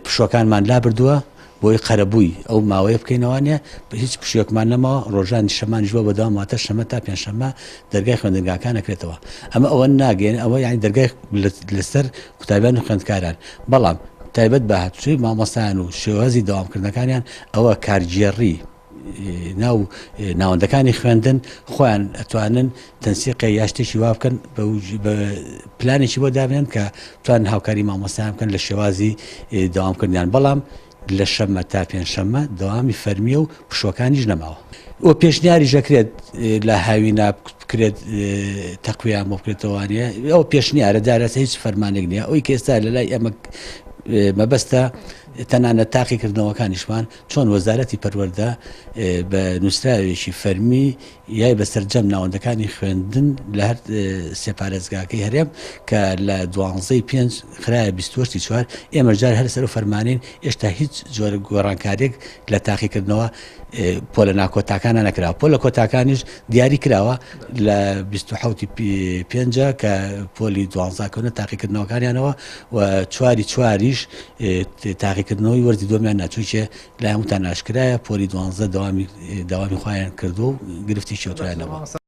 پشوەکانمان لا بردووە بۆی قەرەبووی ئەو ماوەیە بکەینەوانە هیچ پشوێکمان نەماوە ڕۆژانی شەمانی ژوە بەداواماتە شەمە تا پێنجشەمە دەرگای خوێندنگاکان ئەکرێتەوە ئەمە ئەوە ناگەین ئەوە یانی دەرگای لەسەر قوتابیان و خوێندکاران بەڵام تایبەت بە هاتووی مامۆستایان و شێوازی داوامکردنەکانیان ئەوە کارگێڕی ناوەندەکانی خوێندن خۆیان ئەتوانن تەنسیقی یا شتێکی وا بکەن بە پلانێکی بۆ دابنێن کە توانن هاوکاری مامۆستایان بکەن لە شێوازی داوامکردیان بەڵام لە شەمە تا پێنجشەمە دەوامی فەرمیە و پشوەکانیش نەماوە ئەو پێشنیاری ژەکرێت لە هاوینا بکرێت تەقویان بۆ بکرێتەوەوانە ئەو پێشنیارە دارەسە هیچ فەرمانێک نییە ئەوی کێستا لە لای ئەمە مەبەستە تەنانەت تاقیکردنەوەکانیشمان چۆن وەزارەتی پەروەردە بە نووسراوێکی فەرمی یای بەسەرجەم ناوەندەکانی خوێندن لە هەر سێپارێزگاکەی هەرێم کە لە 12/5 خراە 24 ئێمە جار هەر سەر و فەرمانین ئێشتا هیچ جۆرە گۆڕانکارێک لە تاقیکردنەوە پۆلە ناکۆتاکانە نەکراوە پۆلە کۆتاکانیش دیاری کراوە لە 27/5 کە پۆلی 12کەونە تاقیکردنەوەکانیانەوە و چواریش تاقیکردنەوەی وەرزی دۆمیان ناچوویکێ لای هەمووتان ئاشکرایە پۆلی 12 داوامی خۆیان کردو و گرفتی شێوتوایانەوە.